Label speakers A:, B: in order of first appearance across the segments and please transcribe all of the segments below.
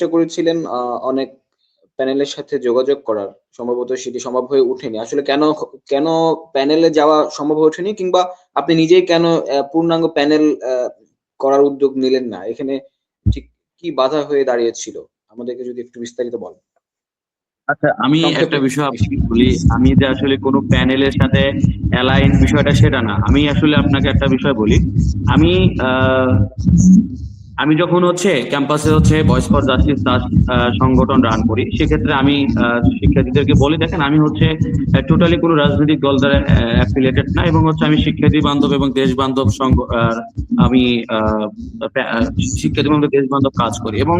A: চেষ্টা করেছিলেন অনেক প্যানেলের সাথে যোগাযোগ করার। সম্ভবত সেটি সম্ভব হয়ে ওঠেনি। আসলে কেন প্যানেলে যাওয়া সম্ভব হয়ে ওঠেনি? কিংবা আপনি নিজেই কেন পূর্ণাঙ্গ প্যানেল করার উদ্যোগ নিলেন না? এখানে ঠিক কি বাধা হয়ে দাঁড়িয়েছিল? আমাদেরকে যদি একটু বিস্তারিত বলেন।
B: আচ্ছা, আমি একটা
A: সংক্ষেপে
B: বিষয়
A: বেশি।
B: আপনাকে বলি। আমি যে আসলে কোন প্যানেলের সাথে অ্যালাইন বিষয়টা সেটা না। আমি আসলে আপনাকে একটা বিষয় বলি। আমি আ আমি যখন ক্যাম্পাসে বয়েজ ফর জাস্টিস ট্রাস্ট সংগঠন রান করি, সেক্ষেত্রে আমি শিক্ষার্থীদেরকে বলি, দেখেন আমি টোটালি কোনো রাজনৈতিক দল দ্বারা অ্যাফিলিয়েটেড না, এবং আমি শিক্ষার্থী বান্ধব এবং দেশ বান্ধব আমি আ প্যা আ শিক্ষার্থী বান্ধব দেশ বান্ধব কাজ করি। এবং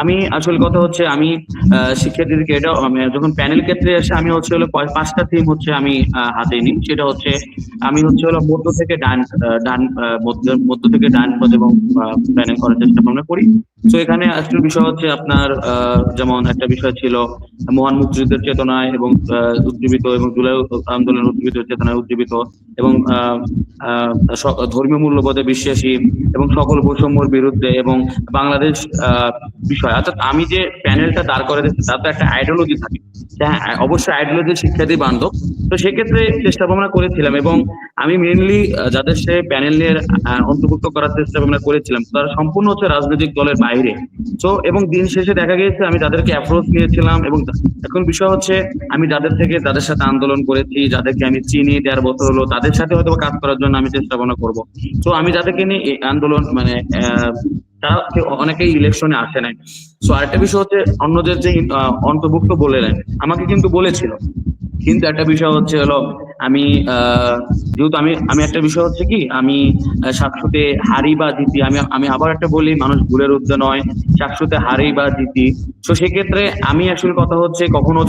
B: আমি আসল কথা আমি শিক্ষার্থীদেরকে এটাও যখন প্যানেল ক্ষেত্রে এসে আমি হলো ৫ টা থিম আমি হাতে নিই। সেটা আমি হলো মধ্য থেকে ডান মধ্য থেকে ডান পথ এবং প্যানেল করার চেষ্টা ভাবনা করি। তো এখানে আসল বিষয় আপনার যেমন একটা বিষয় ছিল মহান মুক্তিযুদ্ধের চেতনায় এবং উজ্জীবিত, এবং জুলাই আন্দোলনের উজ্জীবিত চেতনায় উজ্জীবিত, এবং ধর্মীয় মূল্যবোধে বিশ্বাসী, এবং সকল বৈষম্যর বিরুদ্ধে, এবং বাংলাদেশ বিষয়। অর্থাৎ আমি যে প্যানেলটা দাঁড় করে দিচ্ছি তার তো একটা আইডিওলজি থাকে। হ্যাঁ, অবশ্যই আইডিওলজি শিক্ষার্থী বান্ধব। তো সেক্ষেত্রে চেষ্টা ভাবনা করেছিলাম, এবং আমি মেইনলি যাদের সে প্যানেলের অন্তর্ভুক্ত করার চেষ্টা ভাবনা করেছিলাম তারা সম্পূর্ণ রাজনৈতিক দলের বাইরে। তো এবং দিন শেষে দেখা গিয়েছে আমি তাদেরকে অ্যাপ্রোচ নিয়েছিলাম, এবং এখন বিষয় আমি তাদের সাথে আন্দোলন করেছি, যাদেরকে আমি চিনি ১.৫ বছর হলো, তাদের সাথে হয়তো কাজ করার জন্য আমি চেষ্টা ভাবনা করবো। তো আমি যাদেরকে নিয়ে আন্দোলন তারা অনেকেই ইলেকশনে আসে নাই। সো আরেকটা বিষয় অন্যদের যে অন্তর্ভুক্ত বলে নেয়, আমাকে কিন্তু বলেছিল। কিন্তু একটা বিষয় হলো আমি যেহেতু আমি একটা বিষয় কি আমি সাতশোতে হারি বা জিতি, আমি আবার একটা বলি, মানুষ ভুলের ঊর্ধ্বে নয়, সাতশোতে হারি বা জিতি। তো সেক্ষেত্রে আমি আসলে কথা কখনো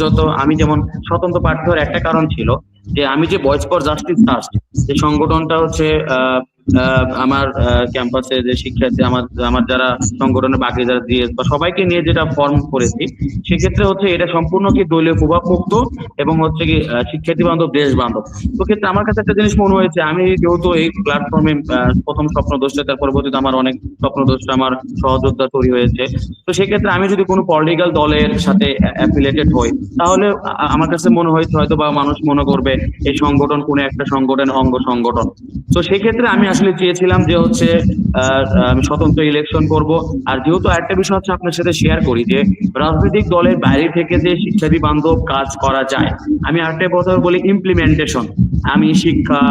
B: আমি যেমন স্বতন্ত্র প্রার্থী হওয়ার একটা কারণ ছিল যে আমি যে বয়েজ ফর জাস্টিস ট্রাস্ট যে সংগঠনটা আমার ক্যাম্পাসে যে শিক্ষার্থী আমার আমার যারা সংগঠনের বাকি যারা দিয়ে বা সবাইকে নিয়ে যেটা ফর্ম করেছি, সেক্ষেত্রে এটা সম্পূর্ণ কি দলীয় প্রভাব মুক্ত, এবং কি শিক্ষার্থী বান্ধব দেশ বান্ধব। তো ক্ষেত্রে আমার কাছে একটা জিনিস মনে হয়েছে, আমি যেহেতু এই প্ল্যাটফর্মে প্রথম স্বপ্নদ্রষ্টা, তার পরবর্তীতে আমার অনেক স্বপ্নদ্রষ্টা আমার সহযোদ্ধা তৈরি হয়েছে। তো সেক্ষেত্রে আমি যদি কোনো পলিটিক্যাল দলের সাথে অ্যাফিলিয়েটেড হই, তাহলে আমার কাছে মনে হয়েছে হয়তো বা মানুষ মনে করবে এই সংগঠন কোনো একটা সংগঠনের অঙ্গ সংগঠন। তো সেক্ষেত্রে আমি আসলে চেয়েছিলাম যে আমি স্বতন্ত্র ইলেকশন করব। আর যেহেতু আরেকটা বিষয় আপনার সাথে শেয়ার করি যে রাজনৈতিক দলের বাইরে থেকে যে শিক্ষার্থী বান্ধব কাজ করা যায়, আমি আরেকটা কথা বলি ইমপ্লিমেন্টেশন। আমি শিক্ষা,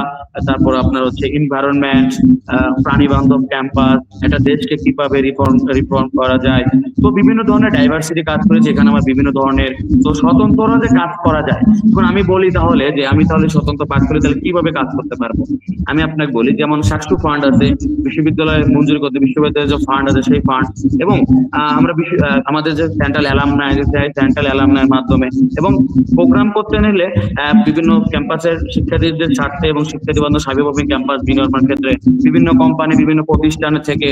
B: তারপর আপনার এনভায়রনমেন্ট, প্রাণী বান্ধব ক্যাম্পাস, একটা দেশকে কিভাবে রিফর্ম করা যায়, তো বিভিন্ন ধরনের ডাইভার্সিটি কাজ করেছি এখানে আমার বিভিন্ন ধরনের। তো স্বতন্ত্র যে কাজ করা যায়, এখন আমি বলি তাহলে যে আমি তাহলে স্বতন্ত্র কাজ করে তাহলে কিভাবে কাজ করতে পারবো। আমি আপনাকে বলি, যেমন সাকসু ফান্ড আছে, বিশ্ববিদ্যালয়ে মঞ্জুর করতে বিশ্ববিদ্যালয়ের যে ফান্ড আছে সেই ফান্ড, এবং আমরা আমাদের যে সেন্ট্রাল অ্যালামনাইয়ের মাধ্যমে, এবং প্রোগ্রাম করতে নিলে বিভিন্ন ক্যাম্পাসের শিক্ষার্থীদের স্বার্থে এবং শিক্ষার্থী বান্ধব সাবিপ্রবি ক্যাম্পাস বিনির্মাণ ক্ষেত্রে বিভিন্ন কোম্পানি বিভিন্ন প্রতিষ্ঠানের থেকে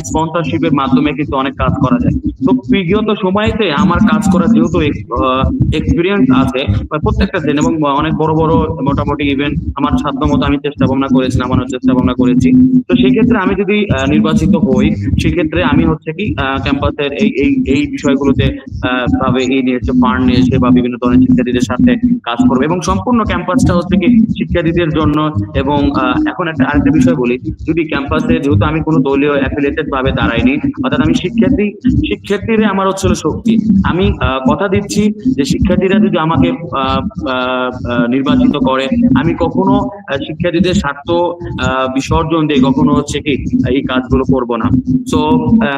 B: স্পন্সরশিপের মাধ্যমে কিন্তু অনেক কাজ করা যায়। তো বিগত সময়তে আমার কাজ করা যেহেতু এক্সপিরিয়েন্স আছে প্রত্যেকটা দিন, এবং অনেক বড় বড় মোটামুটি ইভেন্ট আমার সাধ্য মতো আমি চেষ্টা ভাবনা করেছি, নামানোর চেষ্টা ভাবনা করেছি। তো সেক্ষেত্রে আমি যদি নির্বাচিত হই, সেক্ষেত্রে আমি কি ক্যাম্পাসের এই বিষয়গুলোতে ভাবে নিয়েছে ফান্ড নিয়েছে বা বিভিন্ন ধরনের শিক্ষার্থীদের সাথে কাজ করবে, এবং সম্পূর্ণ ক্যাম্পাসটা কি শিক্ষার্থীদের জন্য। এবং এখন আরেকটা বিষয় বলি, যদি ক্যাম্পাসে যেহেতু আমি কোনো দলীয় অ্যাফিলিয়েটেড ভাবে দাঁড়াইনি, অর্থাৎ আমি শিক্ষার্থীরা আমার শক্তি। আমি কথা দিচ্ছি যে শিক্ষার্থীরা যদি আমাকে নির্বাচিত করে, আমি কখনো শিক্ষার্থীদের স্বার্থ বিসর্জন দিয়ে কখনো কি এই কাজগুলো করব না। তো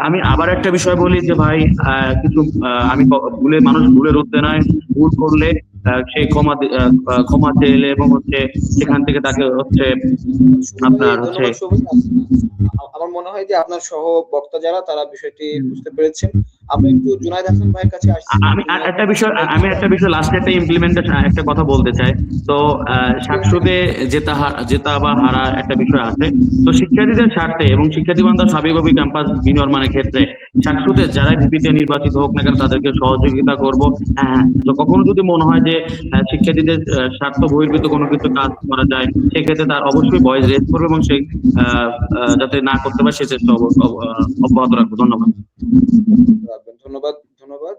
B: আমি আবার একটা বিষয় বলি যে ভাই, কিছু আমি মানুষ ভুলের ঊর্ধ্বে নয়, ভুল করলে সে ক্ষমা চেলে, এবং সেখান থেকে তাকে আপনার
A: ধন্যবাদ সবুজ। আমার মনে হয় যে আপনার সহ বক্তা যারা তারা বিষয়টি বুঝতে পেরেছেন। আমরা একটু জুনায়েদ হাসান ভাইয়ের কাছে আসছি।
B: আমি একটা বিষয় লাস্টে একটা ইমপ্লিমেন্টেশন একটা কথা বলতে চাই। তো সাকসুতে জেতা বা হারা একটা বিষয় আছে। তো শিক্ষার্থীদের স্বার্থে এবং শিক্ষার্থী বান্ধব সাবিপ্রবি ক্যাম্পাস বিনির্মাণের ক্ষেত্রে সাকসুতে যারাই ভিপিতে নির্বাচিত হোক না কেন তাদেরকে সহযোগিতা করব। হ্যাঁ, তো কখনো যদি মনে হয় যে শিক্ষার্থীদের স্বার্থ বহির্ভূত কোনো কিছু কাজ করা যায়, সেক্ষেত্রে তার অবশ্যই ভয়েস রেজ করবে, এবং সেই যাতে না করতে পারে সে চেষ্টা অব্যাহত রাখবো। ধন্যবাদ।
A: ধন্যবাদ।